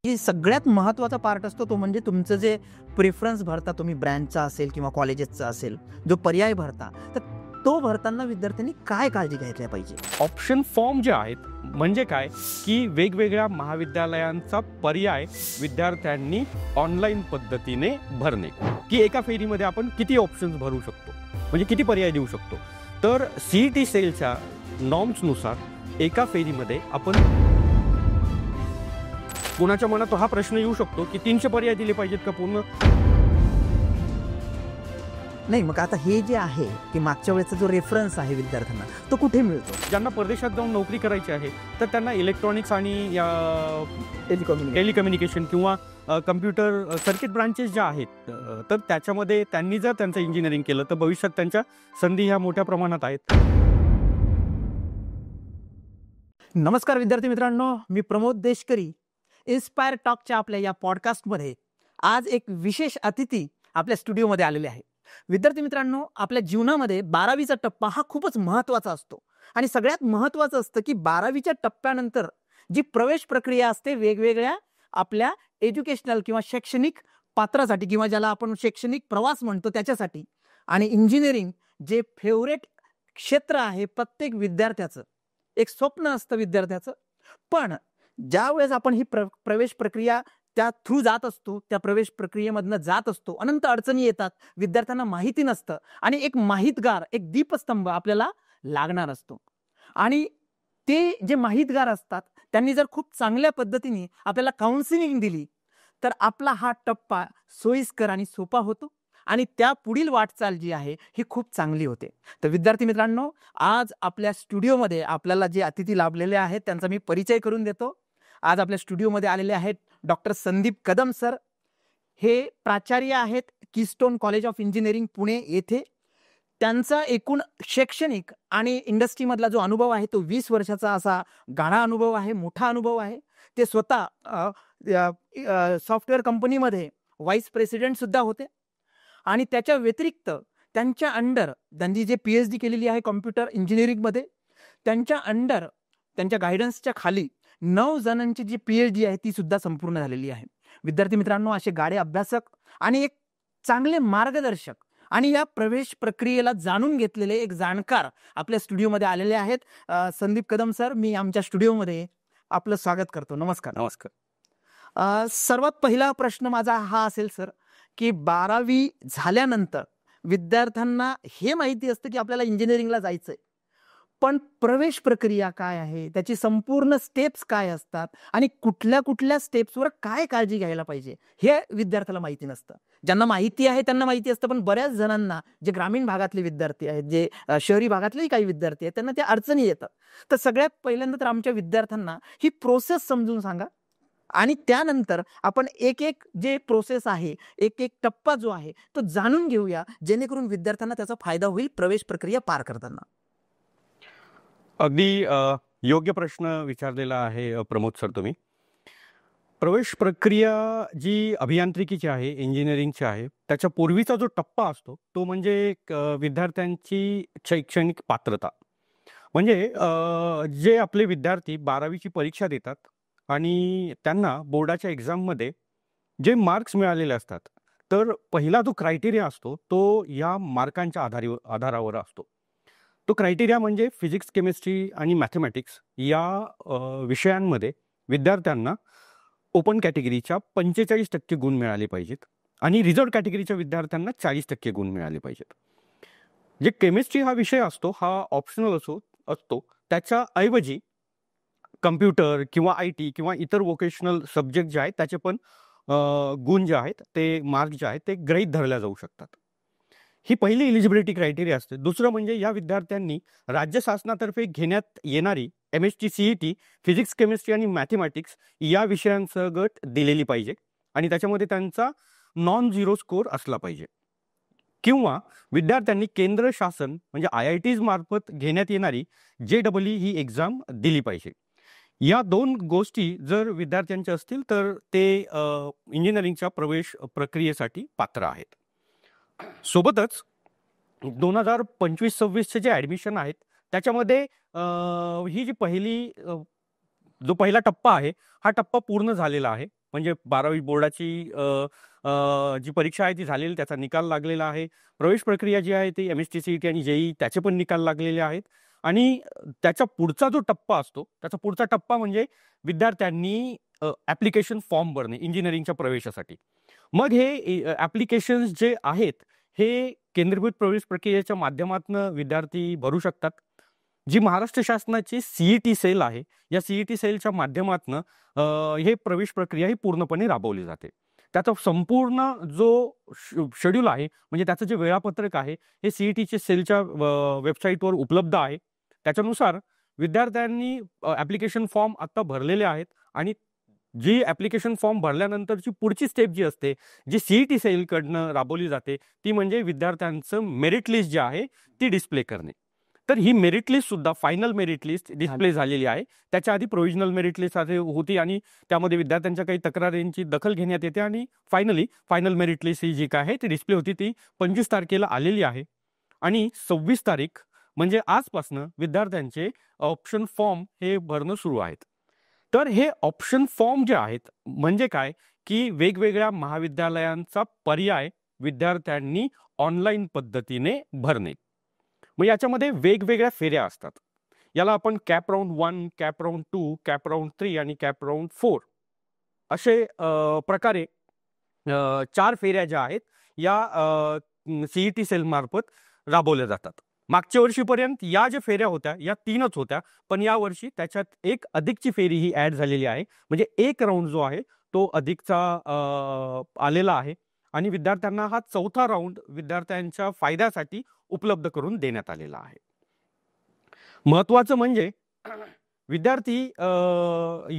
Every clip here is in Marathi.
की सगळ्यात महत्त्वाचा पार्ट असतो तो म्हणजे तुमचं जे प्रेफरन्स भरता तुम्ही ब्रँडचा असेल किंवा कॉलेजेसचा असेल, जो पर्याय भरता, तर तो भरताना विद्यार्थ्यांनी काय काळजी घ्यायला पाहिजे? ऑप्शन फॉर्म जे आहेत म्हणजे काय की वेगवेगळ्या महाविद्यालयांचा पर्याय विद्यार्थ्यांनी ऑनलाईन पद्धतीने भरणे, की एका फेरीमध्ये आपण किती ऑप्शन्स भरू शकतो, म्हणजे किती पर्याय देऊ शकतो. तर CET सेलच्या नॉर्म्सनुसार एका फेरीमध्ये आपण कोणाच्या मनात हा प्रश्न येऊ शकतो की 300 पर्याय दिले पाहिजेत का पूर्ण. नाही, मग आता हे जे आहे की मागच्या वेळेचा जो रेफरन्स आहे विद्यार्थ्यांना तो कुठे मिळतो? ज्यांना परदेशात जाऊन नोकरी करायची आहे तर त्यांना इलेक्ट्रॉनिक्स आणि टेलिकम्युनिकेशन किंवा कम्प्युटर सर्किट ब्रांचेस ज्या आहेत तर त्याच्यामध्ये त्यांनी जर त्यांचं इंजिनिअरिंग केलं तर भविष्यात त्यांच्या संधी ह्या मोठ्या प्रमाणात आहेत. नमस्कार विद्यार्थी मित्रांनो, मी प्रमोद देशकरी. इन्स्पायर टॉकच्या आपल्या या पॉडकास्टमध्ये आज एक विशेष अतिथी आपल्या स्टुडिओमध्ये आलेले आहे. विद्यार्थी मित्रांनो, आपल्या जीवनामध्ये 12वीचा टप्पा हा खूपच महत्त्वाचा असतो आणि सगळ्यात महत्त्वाचं असतं की 12वीच्या टप्प्यानंतर जी प्रवेश प्रक्रिया असते वेगवेगळ्या आपल्या एज्युकेशनल किंवा शैक्षणिक पात्रासाठी किंवा ज्याला आपण शैक्षणिक प्रवास म्हणतो त्याच्यासाठी. आणि इंजिनिअरिंग जे फेवरेट क्षेत्र आहे प्रत्येक विद्यार्थ्याचं, एक स्वप्न असतं विद्यार्थ्याचं. पण ज्या वेळेस आपण ही प्रवेश प्रक्रिया त्या थ्रू जात असतो, त्या प्रवेश प्रक्रियेमधनं जात असतो, अनंत अडचणी येतात, विद्यार्थ्यांना माहिती नसतं आणि एक माहितगार, एक दीपस्तंभ आपल्याला लागणार असतो. आणि ते जे माहितगार असतात त्यांनी जर खूप चांगल्या पद्धतीने आपल्याला काउन्सिलिंग दिली तर आपला हा टप्पा सोयीस्कर आणि सोपा होतो आणि त्या पुढील वाटचाल जी आहे ही खूप चांगली होते. तर विद्यार्थी मित्रांनो, आज आपल्या स्टुडिओमध्ये आपल्याला जे अतिथी लाभलेले आहेत त्यांचा मी परिचय करून देतो. आज आपल्या स्टुडिओमध्ये आलेले आहेत डॉक्टर संदीप कदम सर. हे प्राचार्य आहेत keystone college of engineering Pune येथे. त्यांचा एकूण शैक्षणिक आणि इंडस्ट्रीमधला जो अनुभव आहे तो 20 वर्षाचा असा गाढा अनुभव आहे, मोठा अनुभव आहे. ते स्वतः सॉफ्टवेअर कंपनीमध्ये व्हाईस प्रेसिडेंट सुद्धा होते आणि त्याच्या व्यतिरिक्त त्यांच्या अंडर त्यांनी जे PhD केलेली आहे कॉम्प्युटर इंजिनिअरिंगमध्ये, त्यांच्या अंडर त्यांच्या गायडन्सच्या खाली 9 जणांची जी PhD आहे ती सुद्धा संपूर्ण झालेली आहे. विद्यार्थी मित्रांनो, असे गाढे अभ्यासक आणि एक चांगले मार्गदर्शक आणि या प्रवेश प्रक्रियेला जाणून घेतलेले एक जाणकार आपल्या स्टुडिओमध्ये आलेले आहेत. संदीप कदम सर, मी आमच्या स्टुडिओमध्ये आपलं स्वागत करतो. नमस्कार. नमस्कार. सर्वात पहिला प्रश्न माझा हा असेल सर, की 12वी झाल्यानंतर विद्यार्थ्यांना हे माहिती असतं की आपल्याला इंजिनिअरिंगला जायचंय, पण प्रवेश प्रक्रिया काय आहे, त्याची संपूर्ण स्टेप्स काय असतात आणि कुठल्या कुठल्या स्टेप्सवर काय काळजी घ्यायला पाहिजे हे विद्यार्थ्याला माहिती नसतं. ज्यांना माहिती आहे त्यांना माहिती असतं, पण बऱ्याच जणांना, जे ग्रामीण भागातले विद्यार्थी आहेत, जे शहरी भागातलेही काही विद्यार्थी आहेत, त्यांना त्या अडचणी येतात. तर सगळ्यात पहिल्यांदा तर आमच्या विद्यार्थ्यांना ही प्रोसेस समजून सांगा आणि त्यानंतर आपण एक एक जे प्रोसेस आहे, एक एक टप्पा जो आहे तो जाणून घेऊया, जेणेकरून विद्यार्थ्यांना त्याचा फायदा होईल प्रवेश प्रक्रिया पार करताना. अगदी योग्य प्रश्न विचारलेला आहे प्रमोद सर तुम्ही. प्रवेश प्रक्रिया जी अभियांत्रिकीची आहे, इंजिनिअरिंगची आहे, त्याच्या पूर्वीचा जो टप्पा असतो तो म्हणजे विद्यार्थ्यांची शैक्षणिक पात्रता. म्हणजे जे आपले विद्यार्थी 12वीची परीक्षा देतात आणि त्यांना बोर्डाच्या एक्झाममध्ये जे मार्क्स मिळालेले असतात, तर पहिला जो क्रायटेरिया असतो तो या मार्कांच्या आधारावर असतो. तो क्रायटेरिया म्हणजे फिजिक्स, केमिस्ट्री आणि मॅथमॅटिक्स या विषयांमध्ये विद्यार्थ्यांना ओपन कॅटेगरीच्या 45% गुण मिळाले पाहिजेत आणि रिझर्व्ड कॅटेगरीच्या विद्यार्थ्यांना 40% गुण मिळाले पाहिजेत. जे केमिस्ट्री हा विषय असतो हा ऑप्शनल असतो, त्याच्याऐवजी कम्प्युटर किंवा IT किंवा इतर वोकेशनल सब्जेक्ट जे आहेत त्याचे पण गुण जे आहेत, ते मार्क जे आहेत ते गृहीत धरल्या जाऊ शकतात. ही पहिली इलिजिबिलिटी क्रायटेरिया असते. दुसरं म्हणजे या विद्यार्थ्यांनी राज्य शासनातर्फे घेण्यात येणारी MSc CET फिजिक्स, केमिस्ट्री आणि मॅथमॅटिक्स या विषयांसकट दिलेली पाहिजे आणि त्याच्यामध्ये त्यांचा नॉन झिरो स्कोर असला पाहिजे. किंवा विद्यार्थ्यांनी केंद्र शासन म्हणजे IITs मार्फत घेण्यात येणारी JEE ही एक्झाम दिली पाहिजे. या 2 गोष्टी जर विद्यार्थ्यांच्या असतील तर ते इंजिनिअरिंगच्या प्रवेश प्रक्रियेसाठी पात्र आहेत. सोबतच 2025-26चे जे ॲडमिशन आहेत त्याच्यामध्ये ही जी जो पहिला टप्पा आहे हा टप्पा पूर्ण झालेला आहे. म्हणजे 12वी बोर्डाची जी परीक्षा आहे ती झालेली, त्याचा निकाल लागलेला आहे. प्रवेश प्रक्रिया जी आहे ती MST CET आणि JEE त्याचे पण निकाल लागलेले आहेत. आणि त्याचा पुढचा जो टप्पा असतो, त्याचा पुढचा टप्पा म्हणजे विद्यार्थ्यांनी ॲप्लिकेशन फॉर्म भरणे इंजिनिअरिंगच्या प्रवेशासाठी. मग हे ॲप्लिकेशन्स जे आहेत हे केंद्रीभूत प्रवेश प्रक्रियेच्या माध्यमातून विद्यार्थी भरू शकतात. जी महाराष्ट्र शासनाची CET सेल आहे, या CET सेलच्या माध्यमातून हे प्रवेश प्रक्रिया ही पूर्णपणे राबवली जाते. त्याचा संपूर्ण जो शेड्यूल आहे, म्हणजे त्याचं जे वेळापत्रक आहे, हे CETच्या सेलच्या वेबसाईटवर उपलब्ध आहे. त्याच्यानुसार विद्यार्थ्यांनी ॲप्लिकेशन फॉर्म आत्ता भरलेले आहेत आणि जी ॲप्लिकेशन फॉर्म भरल्यानंतरची पुढची स्टेप जी असते, जी CET सेलकडनं राबवली जाते, ती म्हणजे विद्यार्थ्यांचं मेरिट लिस्ट जी आहे ती डिस्प्ले करणे. तर ही मेरिट लिस्ट सुद्धा फायनल मेरिट लिस्ट डिस्प्ले झालेली आहे. त्याच्या आधी प्रोव्हिजनल मेरिट लिस्ट होती आणि त्यामध्ये विद्यार्थ्यांच्या काही तक्रारींची दखल घेण्यात येते आणि फायनली फायनल मेरिट लिस्ट ही जी काय आहे ती डिस्प्ले होती, ती 25 तारखेला आलेली आहे. आणि 26 तारीख म्हणजे आजपासनं विद्यार्थ्यांचे ऑप्शन फॉर्म हे भरणं सुरू आहेत. तर हे ऑप्शन फॉर्म जे आहेत म्हणजे काय, की वेगवेगळ्या महाविद्यालयांचा पर्याय विद्यार्थ्यांनी ऑनलाईन पद्धतीने भरणे. मग याच्यामध्ये वेगवेगळ्या फेऱ्या असतात. याला आपण cap round 1, cap round 2, cap round 3 आणि कॅप राऊंड 4 असे प्रकारे 4 फेऱ्या ज्या आहेत या CET सेल मार्फत राबवल्या जातात. मागच्या वर्षीपर्यंत या ज्या फेऱ्या होत्या या 3च होत्या, पण यावर्षी त्याच्यात एक अधिकची फेरी ही ॲड झालेली आहे. म्हणजे एक राऊंड जो आहे तो अधिकचा आलेला आहे आणि विद्यार्थ्यांना हा 4था राऊंड विद्यार्थ्यांच्या फायद्यासाठी उपलब्ध करून देण्यात आलेला आहे. महत्त्वाचं म्हणजे विद्यार्थी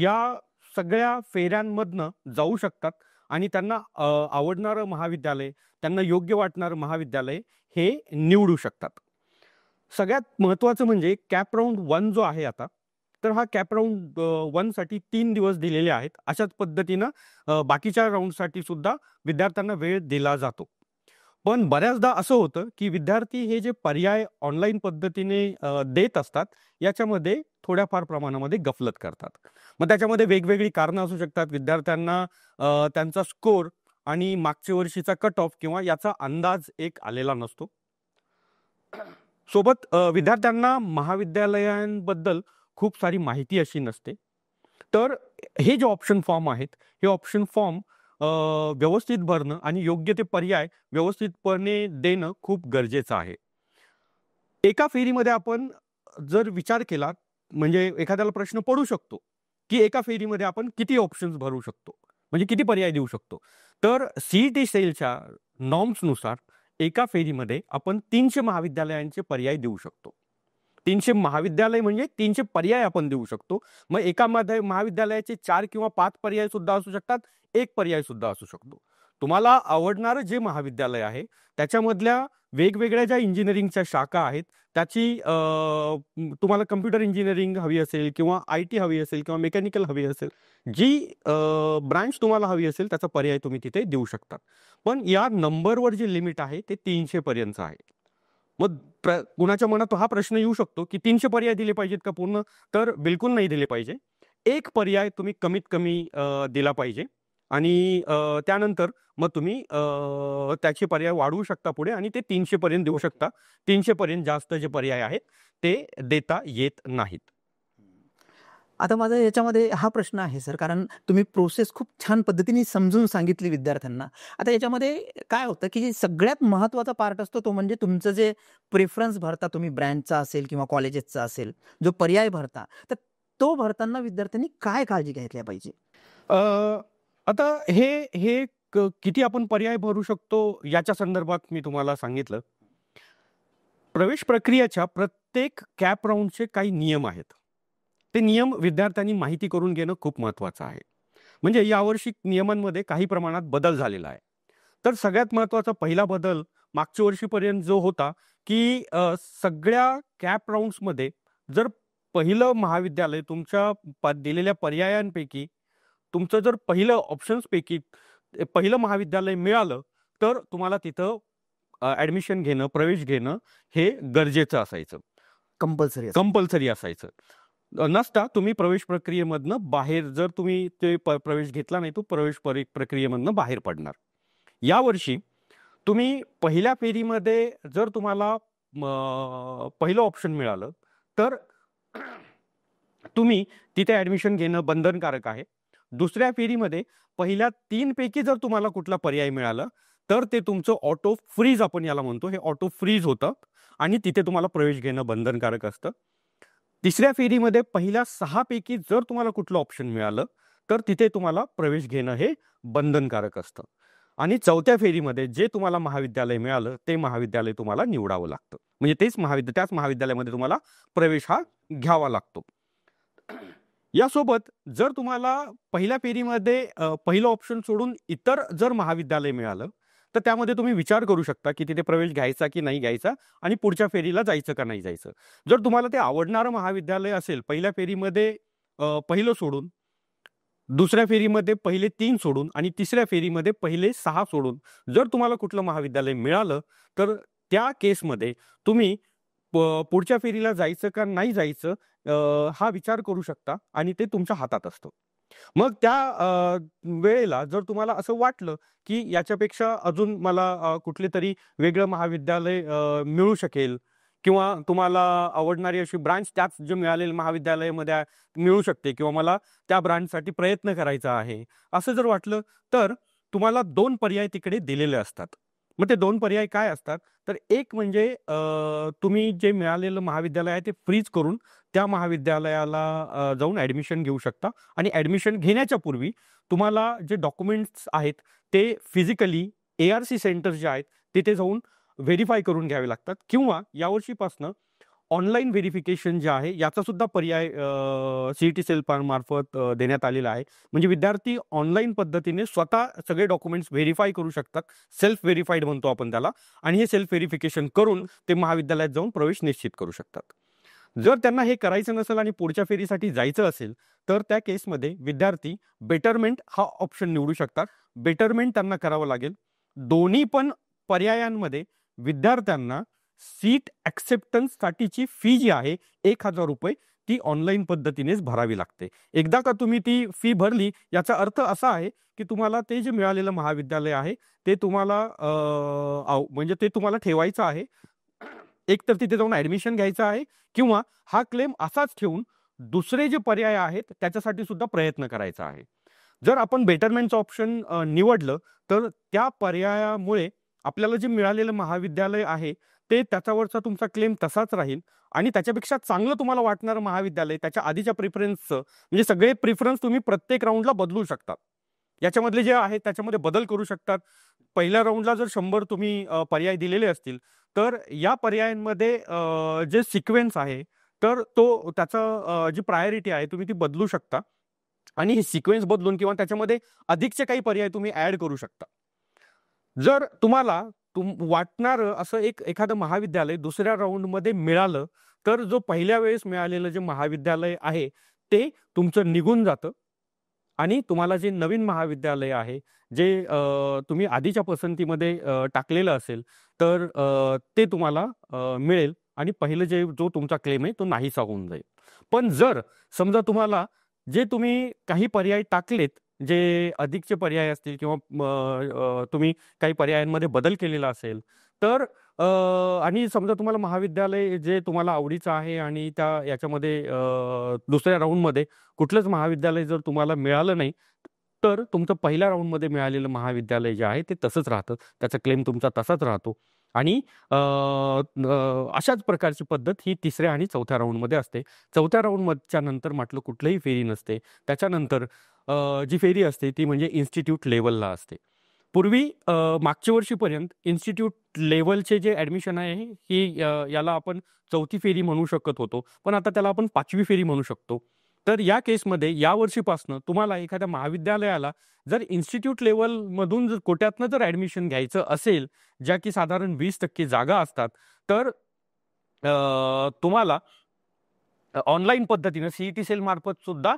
या सगळ्या फेऱ्यांमधनं जाऊ शकतात आणि त्यांना आवडणारं महाविद्यालय, त्यांना योग्य वाटणारं महाविद्यालय हे निवडू शकतात. सगळ्यात महत्त्वाचं म्हणजे कॅप राऊंड 1 जो आहे आता, तर हा कॅप राऊंड 1 साठी 3 दिवस दिलेले आहेत. अशाच पद्धतीनं बाकीच्या राऊंडसाठी सुद्धा विद्यार्थ्यांना वेळ दिला जातो. पण बऱ्याचदा असं होतं की विद्यार्थी हे जे पर्याय ऑनलाईन पद्धतीने देत असतात याच्यामध्ये थोड्याफार प्रमाणामध्ये गफलत करतात. मग त्याच्यामध्ये वेगवेगळी कारणं असू शकतात. विद्यार्थ्यांना त्यांचा स्कोर आणि मागच्या वर्षीचा कट ऑफ किंवा याचा अंदाज एक आलेला नसतो. सोबत विद्यार्थ्यांना महाविद्यालयांबद्दल खूप सारी माहिती अशी नसते. तर हे जे ऑप्शन फॉर्म आहेत, हे ऑप्शन फॉर्म व्यवस्थित भरणं आणि योग्य ते पर्याय व्यवस्थितपणे देणं खूप गरजेचं आहे. एका फेरीमध्ये आपण जर विचार केला, म्हणजे एखाद्याला प्रश्न पडू शकतो की एका फेरीमध्ये आपण किती ऑप्शन्स भरू शकतो, म्हणजे किती पर्याय देऊ शकतो. तर CET सेलच्या नॉर्म्सनुसार एका फेरीमध्ये आपण 300 महाविद्यालयांचे पर्याय देऊ शकतो. 300 महाविद्यालय म्हणजे 300 पर्याय आपण देऊ शकतो. मग एका महाविद्यालयाचे 4 किंवा 5 पर्याय सुद्धा असू शकतात, एक पर्याय सुद्धा असू शकतो. तुम्हाला आवडणारं जे महाविद्यालय आहे त्याच्यामधल्या वेगवेगळ्या ज्या इंजिनिअरिंगच्या शाखा आहेत त्याची तुम्हाला कम्प्युटर इंजिनिअरिंग हवी असेल किंवा IT हवी असेल किंवा मेकॅनिकल हवी असेल, जी ब्रांच तुम्हाला हवी असेल त्याचा पर्याय तुम्ही तिथे देऊ शकता. पण या नंबरवर जे लिमिट आहे ते 300 पर्यंत आहे. मग कुणाच्या मनात हा प्रश्न येऊ शकतो की 300 पर्याय दिले पाहिजेत का पूर्ण? तर बिलकुल नाही दिले पाहिजे. एक पर्याय तुम्ही कमीत कमी दिला पाहिजे आणि त्यानंतर मग तुम्ही त्याचे पर्याय वाढवू शकता पुढे आणि ते 300 पर्यंत देऊ शकता. 300 पर्यंत जास्त जे पर्याय आहेत ते देता येत नाहीत. आता माझा याच्यामध्ये हा प्रश्न आहे सर, कारण तुम्ही प्रोसेस खूप छान पद्धतीने समजून सांगितली विद्यार्थ्यांना. आता याच्यामध्ये काय होतं की सगळ्यात महत्त्वाचा पार्ट असतो तो म्हणजे तुमचं जे प्रेफरन्स भरता तुम्ही, ब्रँचचा असेल किंवा कॉलेजेसचा असेल, जो पर्याय भरता, तर तो भरताना विद्यार्थ्यांनी काय काळजी घेतल्या पाहिजे? आता हे किती आपण पर्याय भरू शकतो याच्या संदर्भात मी तुम्हाला सांगितलं. प्रवेश प्रक्रियेच्या प्रत्येक कॅप राऊंडचे काही नियम आहेत. ते नियम विद्यार्थ्यांनी माहिती करून घेणं खूप महत्त्वाचं आहे. म्हणजे यावर्षी नियमांमध्ये काही प्रमाणात बदल झालेला आहे. तर सगळ्यात महत्त्वाचा पहिला बदल मागच्या वर्षीपर्यंत जो होता की सगळ्या कॅप राऊंड्समध्ये जर पहिलं महाविद्यालय तुमच्या दिलेल्या पर्यायांपैकी तुमचं जर पहिलं ऑप्शन्सपैकी पहिलं महाविद्यालय मिळालं तर तुम्हाला तिथं ॲडमिशन घेणं, प्रवेश घेणं हे गरजेचं असायचं, कंपल्सरी. कंपल्सरी असायचं. नसता तुम्ही प्रवेश प्रक्रियेमधनं बाहेर, जर तुम्ही ते प्रवेश घेतला नाही, तो प्रवेश प्रक्रियेमधनं बाहेर पडणार. यावर्षी तुम्ही पहिल्या फेरीमध्ये जर तुम्हाला पहिलं ऑप्शन मिळालं तर तुम्ही तिथे ऍडमिशन घेणं बंधनकारक आहे. दुसऱ्या फेरीमध्ये पहिल्या 3 पैकी जर तुम्हाला कुठला पर्याय मिळाला तर ते तुमचं ऑटो फ्रीज, आपण याला म्हणतो, हे ऑटो फ्रीज होतं आणि तिथे तुम्हाला प्रवेश घेणं बंधनकारक असतं. तिसऱ्या फेरीमध्ये पहिल्या 6 पैकी जर तुम्हाला कुठलं ऑप्शन मिळालं तर तिथे तुम्हाला प्रवेश घेणं हे बंधनकारक असतं. आणि चौथ्या फेरीमध्ये जे तुम्हाला महाविद्यालय मिळालं ते महाविद्यालय तुम्हाला निवडावं लागतं. म्हणजे त्याच महाविद्यालयामध्ये तुम्हाला प्रवेश हा घ्यावा लागतो. यासोबत जर तुम्हाला पहिल्या फेरीमध्ये पहिलं ऑप्शन सोडून इतर जर महाविद्यालय मिळालं तर त्यामध्ये तुम्ही विचार करू शकता की तिथे प्रवेश घ्यायचा की नाही घ्यायचा आणि पुढच्या फेरीला जायचं का नाही जायचं. जर तुम्हाला ते आवडणारं महाविद्यालय असेल, पहिल्या फेरीमध्ये पहिलं सोडून, दुसऱ्या फेरीमध्ये पहिले 3 सोडून आणि तिसऱ्या फेरीमध्ये पहिले 6 सोडून जर तुम्हाला कुठलं महाविद्यालय मिळालं तर त्या केसमध्ये तुम्ही पुढच्या फेरीला जायचं का नाही जायचं हा विचार करू शकता आणि ते तुमच्या हातात असतं. मग त्या वेळेला जर तुम्हाला असं वाटलं की याच्यापेक्षा अजून मला कुठले तरी वेगळं महाविद्यालय मिळू शकेल किंवा तुम्हाला आवडणारी अशी ब्रांच त्याच जे मिळालेल्या महाविद्यालयामध्ये मिळू शकते किंवा मला त्या ब्रांचसाठी प्रयत्न करायचा आहे, असं जर वाटलं तर तुम्हाला 2 पर्याय तिकडे दिलेले असतात. मग ते 2 पर्याय काय असतात तर एक म्हणजे तुम्ही जे मिळालेलं महाविद्यालय आहे ते फ्रीज करून त्या महाविद्यालयाला जाऊन ऍडमिशन घेऊ शकता आणि ऍडमिशन घेण्याच्या पूर्वी तुम्हाला जे डॉक्युमेंट्स आहेत ते फिजिकली ARC सेंटर जे आहेत तिथे जाऊन व्हेरीफाय करून घ्यावे लागतात किंवा यावर्षीपासून ऑनलाईन व्हेरिफिकेशन जे आहे याचा सुद्धा पर्याय CET सेल मार्फत देण्यात आलेला आहे. म्हणजे विद्यार्थी ऑनलाईन पद्धतीने स्वतः सगळे डॉक्युमेंट्स व्हेरीफाय करू शकतात. सेल्फ व्हेरीफाईड म्हणतो आपण त्याला. आणि हे सेल्फ व्हेरिफिकेशन करून ते महाविद्यालयात जाऊन प्रवेश निश्चित करू शकतात. जर त्यांना हे करायचं नसेल आणि पुढच्या फेरीसाठी जायचं असेल तर त्या केसमध्ये विद्यार्थी बेटरमेंट हा ऑप्शन निवडू शकतात. बेटरमेंट त्यांना करावं लागेल. दोन्ही पण पर्यायांमध्ये विद्यार्थ्यांना सीट ॲक्सेप्टन्ससाठीची फी जी आहे 1,000 रुपये ती ऑनलाईन पद्धतीनेच भरावी लागते. एकदा का तुम्ही ती फी भरली याचा अर्थ असा आहे की तुम्हाला ते जे मिळालेलं महाविद्यालय आहे ते तुम्हाला म्हणजे ते तुम्हाला ठेवायचं आहे. एकतर तिथे जाऊन ऍडमिशन घ्यायचं आहे किंवा हा क्लेम असाच ठेवून दुसरे जे पर्याय आहेत त्याच्यासाठी सुद्धा प्रयत्न करायचा आहे. जर आपण बेटरमेंटचं ऑप्शन निवडलं तर त्या पर्यायामुळे आपल्याला जे मिळालेलं महाविद्यालय आहे ते त्याच्यावरचा तुमचा क्लेम तसाच राहील आणि त्याच्यापेक्षा चांगलं तुम्हाला वाटणारं महाविद्यालय त्याच्या आधीच्या प्रिफरन्सचं, म्हणजे सगळे प्रिफरन्स तुम्ही प्रत्येक राऊंडला बदलू शकता. याच्यामधले जे आहेत त्याच्यामध्ये बदल करू शकतात. पहिल्या राऊंडला जर 100 तुम्ही पर्याय दिलेले असतील तर या पर्यायांमध्ये जे सिक्वेन्स आहे तर तो त्याचा जी प्रायोरिटी आहे तुम्ही ती बदलू शकता आणि ही सिक्वेन्स बदलून किंवा त्याच्यामध्ये अधिकचे काही पर्याय तुम्ही ऍड करू शकता. जर तुम्हाला वाटणार असं एखादं महाविद्यालय दुसऱ्या राऊंडमध्ये मिळालं तर जो पहिल्या वेळेस मिळालेलं जे महाविद्यालय आहे ते तुमचं निघून जातं आणि तुम्हाला जे नवीन महाविद्यालय आहे जे तुम्ही आधीच्या पसंतीमध्ये टाकलेलं असेल तर ते तुम्हाला मिळेल आणि पहिलं जो तुमचा क्लेम आहे तो नाहीसा होऊन जाईल. पण जर समजा तुम्हाला जे तुम्ही काही पर्याय टाकलेत, जे अधिकचे पर्याय असतील किंवा तुम्ही काही पर्यायांमध्ये बदल केलेला असेल तर आणि समजा तुम्हाला महाविद्यालय जे तुम्हाला आवडीचं आहे आणि याच्यामध्ये दुसऱ्या राऊंडमध्ये कुठलंच महाविद्यालय जर तुम्हाला मिळालं नाही तर तुमचं पहिल्या राऊंडमध्ये मिळालेलं महाविद्यालय जे आहे ते तसंच राहतं, त्याचा क्लेम तुमचा तसाच राहतो. आणि अशाच प्रकारची पद्धत ही तिसऱ्या आणि चौथ्या राऊंडमध्ये असते. चौथ्या राऊंडच्या नंतर म्हटलं कुठलंही फेरी नसते. त्याच्यानंतर जी फेरी असते ती म्हणजे इन्स्टिट्यूट लेवलला असते. पूर्वी मागच्या वर्षीपर्यंत इन्स्टिट्यूट लेवलचे जे ॲडमिशन आहे ही याला आपण चौथी फेरी म्हणू शकत होतो, पण आता त्याला आपण 5वी फेरी म्हणू शकतो. तर या केसमध्ये यावर्षीपासून तुम्हाला एखाद्या महाविद्यालयाला जर इन्स्टिट्यूट लेवलमधून जर कोट्यातनं जर ॲडमिशन घ्यायचं असेल, ज्या की साधारण 20% जागा असतात, तर तुम्हाला ऑनलाईन पद्धतीनं CET सेल मार्फत सुद्धा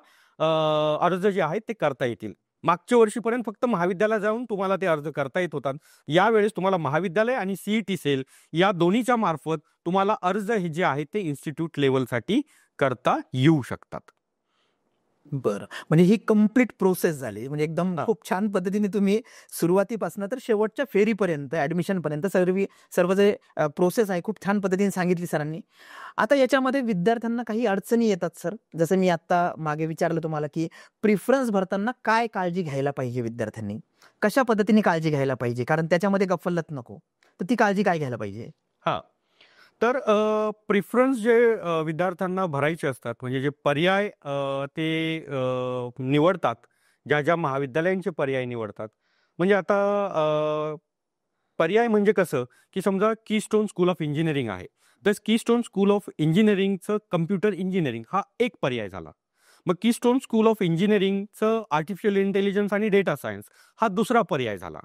अर्ज जे आहेत ते करता येतील. मागच्या वर्षीपर्यंत फक्त महाविद्यालयात जाऊन तुम्हाला ते अर्ज करता येत होतात. यावेळेस तुम्हाला महाविद्यालय आणि CET सेल या दोन्हीच्या मार्फत तुम्हाला अर्ज हे जे आहेत ते इन्स्टिट्यूट लेवलसाठी करता येऊ शकतात. बरं. म्हणजे ही कंप्लीट प्रोसेस झाली. म्हणजे एकदम हां. खूप छान पद्धतीने तुम्ही सुरुवातीपासून तर शेवटच्या फेरीपर्यंत, ॲडमिशनपर्यंत सर्व जे प्रोसेस आहे खूप छान पद्धतीने सांगितली सरांनी. आता याच्यामध्ये विद्यार्थ्यांना काही अडचणी येतात सर. जसं मी आत्ता मागे विचारलं तुम्हाला, की प्रिफरन्स भरताना काय काळजी घ्यायला पाहिजे विद्यार्थ्यांनी? कशा पद्धतीने काळजी घ्यायला पाहिजे? कारण त्याच्यामध्ये गफलत नको. तर ती काळजी काय घ्यायला पाहिजे? हां. तर प्रिफरन्स जे विद्यार्थ्यांना भरायचे असतात, म्हणजे जे पर्याय ते निवडतात, ज्या महाविद्यालयांचे पर्याय निवडतात. म्हणजे आता पर्याय म्हणजे कसं, की समजा कीस्टोन स्कूल ऑफ इंजिनिअरिंग आहे. तर कीस्टोन स्कूल ऑफ इंजिनिअरिंगचं कम्प्युटर इंजिनिअरिंग हा एक पर्याय झाला. मग कीस्टोन स्कूल ऑफ इंजिनिअरिंगचं आर्टिफिशियल इंटेलिजन्स आणि डेटा सायन्स हा दुसरा पर्याय झाला.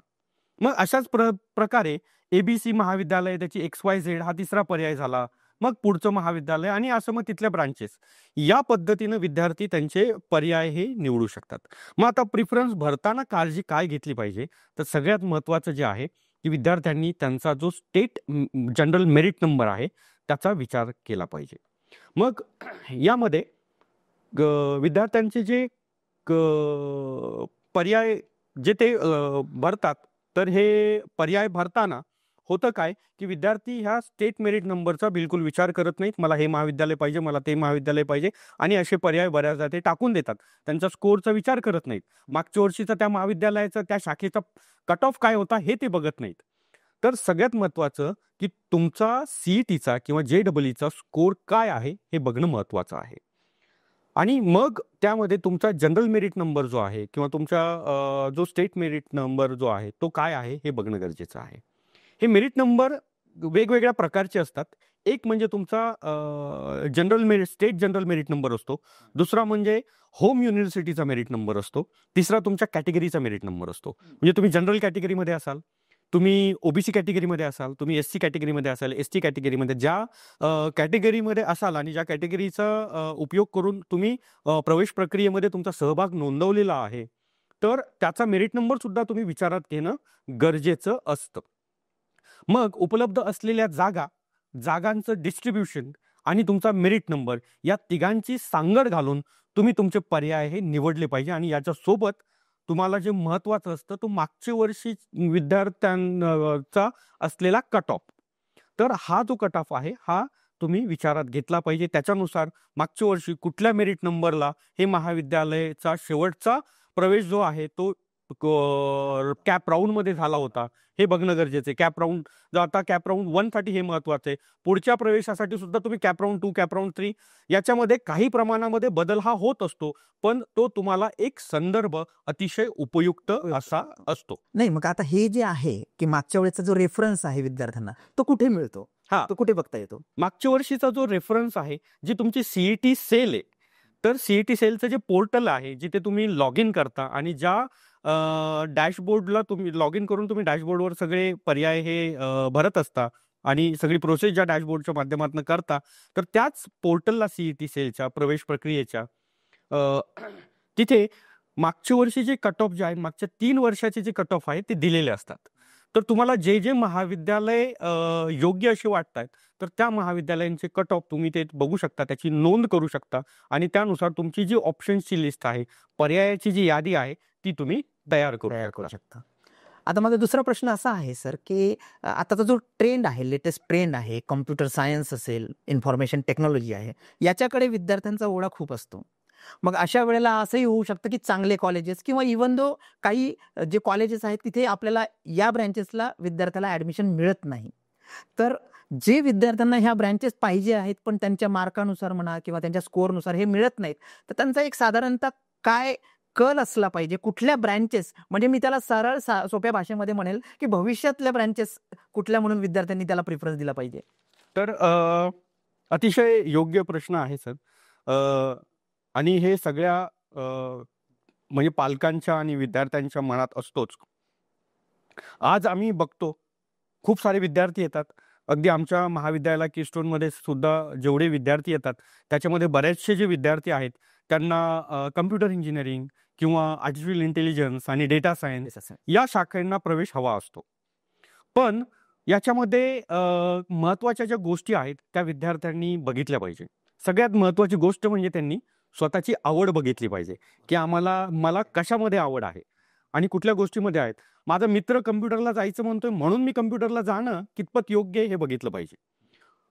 मग अशाच प्रकारे ABC महाविद्यालय, त्याची XYZ हा तिसरा पर्याय झाला. मग पुढचं महाविद्यालय आणि असं मग तिथल्या ब्रांचेस. या पद्धतीनं विद्यार्थी त्यांचे पर्याय हे निवडू शकतात. मग आता प्रिफरन्स भरताना काळजी काय घेतली पाहिजे? तर सगळ्यात महत्त्वाचं जे आहे, की विद्यार्थ्यांनी त्यांचा जो स्टेट जनरल मेरिट नंबर आहे, त्याचा विचार केला पाहिजे. मग यामध्ये विद्यार्थ्यांचे जे पर्याय जे ते भरतात, तर हे पर्याय भरताना होतं काय, की विद्यार्थी ह्या स्टेट मेरिट नंबरचा बिलकुल विचार करत नाहीत. मला हे महाविद्यालय पाहिजे, मला ते महाविद्यालय पाहिजे आणि असे पर्याय बऱ्याचदा ते टाकून देतात. त्यांचा स्कोरचा विचार करत नाहीत. मागच्या वर्षीचा त्या महाविद्यालयाचा, त्या शाखेचा कट ऑफ काय होता हे ते बघत नाहीत. तर सगळ्यात महत्त्वाचं, की तुमचा CETचा किंवा JEEचा स्कोर काय आहे हे बघणं महत्त्वाचं आहे. आणि मग त्यामध्ये तुमचा जनरल मेरिट नंबर जो आहे किंवा तुमचा जो स्टेट मेरिट नंबर जो आहे तो काय आहे हे बघणं गरजेचं आहे. हे मेरिट नंबर वेगवेगळ्या प्रकारचे असतात. एक म्हणजे तुमचा स्टेट जनरल मेरिट नंबर असतो. दुसरा म्हणजे होम युनिव्हर्सिटीचा मेरिट नंबर असतो. तिसरा तुमच्या कॅटेगरीचा मेरिट नंबर असतो. म्हणजे तुम्ही जनरल कॅटेगरीमध्ये असाल, तुम्ही OBC कॅटेगरीमध्ये असाल, तुम्ही SC कॅटेगरीमध्ये असाल, ST कॅटेगरीमध्ये ज्या कॅटेगरीमध्ये असाल आणि ज्या कॅटेगरीचा उपयोग करून तुम्ही प्रवेश प्रक्रियेमध्ये तुमचा सहभाग नोंदवलेला आहे, तर त्याचा मेरिट नंबर सुद्धा तुम्ही विचारात घेणं गरजेचं असतं. मग उपलब्ध असलेल्या जागांचं डिस्ट्रीब्युशन आणि तुमचा मेरिट नंबर या तिघांची सांगड घालून तुम्ही तुमचे पर्याय हे निवडले पाहिजे. आणि याच्यासोबत तुम्हाला जे महत्त्वाचं असतं, तो मागच्या वर्षी विद्यार्थ्यांचा असलेला कट ऑफ. तर हा जो कट ऑफ आहे, हा तुम्ही विचारात घेतला पाहिजे. त्याच्यानुसार मागच्या वर्षी कुठल्या मेरिट नंबरला हे महाविद्यालयाचा शेवटचा प्रवेश जो आहे तो कॅप राऊंडमध्ये झाला होता, हे बघणं गरजेचं आहे. कॅप राऊंड 1 साठी हे महत्त्वाचं आहे. पुढच्या प्रवेशासाठी सुद्धा तुम्ही कॅप राऊंड 2, कॅप राऊंड 3 याच्यामध्ये काही प्रमाणामध्ये बदल हा होत असतो, पण तो तुम्हाला एक संदर्भ अतिशय उपयुक्त असा असतो. नाही, मग आता हे जे आहे, की मागच्या वेळेचा जो रेफरन्स आहे विद्यार्थ्यांना, तो कुठे मिळतो? हां. तो कुठे बघता येतो? मागच्या वर्षीचा जो रेफरन्स आहे, जी तुमची CET सेल आहे, तर CET सेलचं जे पोर्टल आहे, जिथे तुम्ही लॉग इन करता आणि ज्या डॅशबोर्डला तुम्ही लॉग इन करून तुम्ही डॅशबोर्डवर सगळे पर्याय हे भरत असता आणि सगळी प्रोसेस ज्या डॅशबोर्डच्या माध्यमातून करता, तर त्याच पोर्टलला CET सेलच्या प्रवेश प्रक्रियेच्या तिथे मागच्या वर्षी जे कट ऑफ जे आहे, मागच्या 3 वर्षाचे जे कट ऑफ आहे ते दिलेले असतात. तर तुम्हाला जे महाविद्यालय योग्य असे वाटतात, तर त्या महाविद्यालयांचे कट ऑफ तुम्ही ते बघू शकता, त्याची नोंद करू शकता आणि त्यानुसार तुमची जी ऑप्शन्सची लिस्ट आहे, पर्यायाची जी यादी आहे, ती तुम्ही तयार करू शकता. आता माझा दुसरा प्रश्न असा आहे सर, की आताचा जो ट्रेंड आहे, लेटेस्ट ट्रेंड आहे, कॉम्प्युटर सायन्स असेल, इन्फॉर्मेशन टेक्नॉलॉजी आहे, याच्याकडे विद्यार्थ्यांचा ओढा खूप असतो. मग अशा वेळेला असंही होऊ शकतं, की चांगले कॉलेजेस किंवा इव्हन दो काही जे कॉलेजेस आहेत, तिथे आपल्याला या ब्रँचेसला विद्यार्थ्याला ॲडमिशन मिळत नाही. तर जे विद्यार्थ्यांना ह्या ब्रँचेस पाहिजे आहेत, पण त्यांच्या मार्कानुसार म्हणा किंवा त्यांच्या स्कोअरनुसार हे मिळत नाहीत, तर त्यांचा एक साधारणतः काय कल असला पाहिजे? कुठल्या ब्रँचेस, म्हणजे मी त्याला सरळ सोप्या भाषेमध्ये म्हणेल, की भविष्यातल्या ब्रँचेस कुठल्या म्हणून विद्यार्थ्यांनी त्याला प्रिफरन्स दिला पाहिजे? तर अतिशय योग्य प्रश्न आहे सर. आणि हे सगळ्या म्हणजे पालकांच्या आणि विद्यार्थ्यांच्या मनात असतोच. आज आम्ही बघतो खूप सारे विद्यार्थी येतात. अगदी आमच्या महाविद्यालयाला कीस्टोनमध्ये सुद्धा जेवढे विद्यार्थी येतात, त्याच्यामध्ये बरेचसे जे विद्यार्थी आहेत, त्यांना कम्प्युटर इंजिनिअरिंग किंवा आर्टिफिशियल इंटेलिजन्स आणि डेटा सायन्स या शाखांना प्रवेश हवा असतो. पण याच्यामध्ये महत्त्वाच्या ज्या गोष्टी आहेत, त्या विद्यार्थ्यांनी बघितल्या पाहिजे. सगळ्यात महत्त्वाची गोष्ट म्हणजे त्यांनी स्वतःची आवड बघितली पाहिजे, की मला कशामध्ये आवड आहे आणि कुठल्या गोष्टीमध्ये आहेत. माझा मित्र कम्प्युटरला जायचं म्हणतोय म्हणून मी कम्प्युटरला जाणं कितपत योग्य आहे हे बघितलं पाहिजे.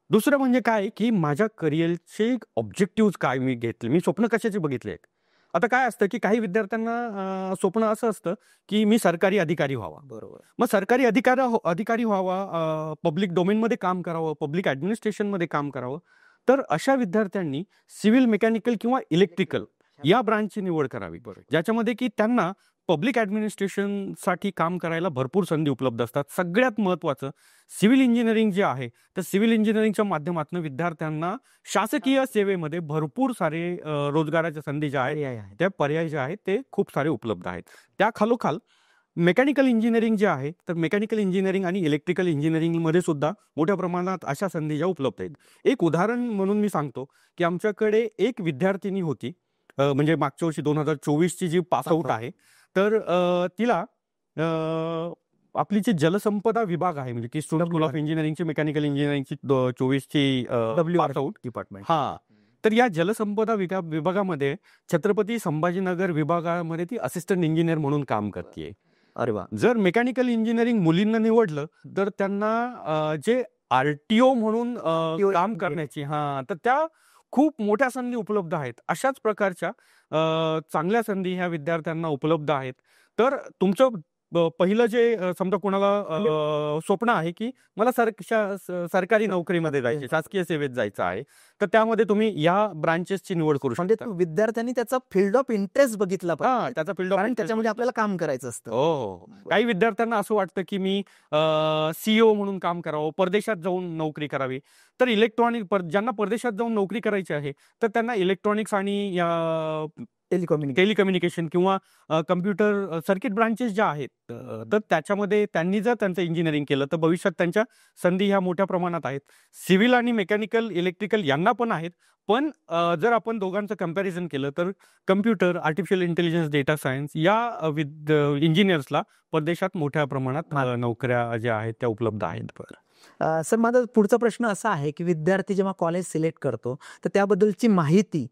दुसरं म्हणजे काय, की माझ्या करिअरचे ऑब्जेक्टिव्हज काय मी घेतले, मी स्वप्न कशाचे बघितले आहेत. आता काय असतं, की काही विद्यार्थ्यांना स्वप्न असं असतं, की मी सरकारी अधिकारी व्हावा. बरोबर. मग सरकारी अधिकारी व्हावा, पब्लिक डोमेनमध्ये काम करावं, पब्लिक ॲडमिनिस्ट्रेशनमध्ये काम करावं. तर अशा विद्यार्थ्यांनी सिव्हिल, मेकॅनिकल किंवा इलेक्ट्रिकल या ब्रांचची निवड करावी, ज्याच्यामध्ये की त्यांना पब्लिक ॲडमिनिस्ट्रेशनसाठी काम करायला भरपूर संधी उपलब्ध असतात. सगळ्यात महत्त्वाचं सिव्हिल इंजिनिअरिंग जे आहे, तर सिव्हिल इंजिनिअरिंगच्या माध्यमातून विद्यार्थ्यांना शासकीय सेवेमध्ये भरपूर सारे रोजगाराच्या संधी ज्या आहेत, त्या पर्याय जे आहेत ते खूप सारे उपलब्ध आहेत. त्या खालोखाल मेकॅनिकल इंजिनिअरिंग जे आहे, तर मेकॅनिकल इंजिनिअरिंग आणि इलेक्ट्रिकल इंजिनिअरिंगमध्ये सुद्धा मोठ्या प्रमाणात अशा संधी ज्या उपलब्ध आहेत. एक उदाहरण म्हणून मी सांगतो, की आमच्याकडे एक विद्यार्थिनी होती, म्हणजे मागच्या वर्षी 2024ची जी पासआउट आहे, तर तिला आपली जी जलसंपदा विभाग आहे, म्हणजे की स्कूल ऑफ इंजिनिअरिंगची मेकॅनिकल इंजिनिअरिंगची 24ची पासआउट डिपार्टमेंट. हां. तर या जलसंपदा विभागामध्ये छत्रपती संभाजीनगर विभागामध्ये ती असिस्टंट इंजिनियर म्हणून काम करते. अरे वा. जर मेकॅनिकल इंजिनिअरिंग मुलींना निवडलं तर त्यांना जे आरटीओ म्हणून काम करण्याची तर त्या खूप मोठ्या संधी उपलब्ध आहेत. अशाच प्रकारच्या चांगल्या संधी ह्या विद्यार्थ्यांना उपलब्ध आहेत. तर तुमचं पहिलं जे समजा कोणाला स्वप्न आहे, की मला सरकारी नोकरीमध्ये जायचे, शासकीय सेवेत जायचं आहे, तर त्यामध्ये तुम्ही या ब्रांचेसची निवड करू म्हणजे शकता. विद्यार्थ्यांनी त्याचा फील्ड ऑफ इंटरेस्ट बघितला पाहिजे, त्याचा फील्ड ऑफ कारण त्याच्यामध्ये आपल्याला काम करायचं असतं. हो. काही विद्यार्थ्यांना असं वाटतं, की मी सीईओ म्हणून काम करावं, परदेशात जाऊन नोकरी करावी. तर ज्यांना परदेशात जाऊन नोकरी करायची आहे, तर त्यांना इलेक्ट्रॉनिक्स आणि टेलिकम्युनिकेशन किंवा कम्प्युटर सर्किट ब्रांचेस ज्या आहेत, तर त्याच्यामध्ये त्यांनी जर त्यांचं इंजिनिअरिंग केलं तर भविष्यात त्यांच्या संधी ह्या मोठ्या प्रमाणात आहेत. सिव्हिल आणि मेकॅनिकल, इलेक्ट्रिकल यांना पण आहेत. पण जर आपण दोघांचं कंपॅरिझन केलं तर computer, artificial intelligence, data science या इंजिनियर्सला परदेशात मोठ्या प्रमाणात नोकऱ्या ज्या आहेत त्या उपलब्ध आहेत. सर, माझा पुढचा प्रश्न असा आहे, की विद्यार्थी जेव्हा कॉलेज सिलेक्ट करतो तर त्याबद्दलची माहिती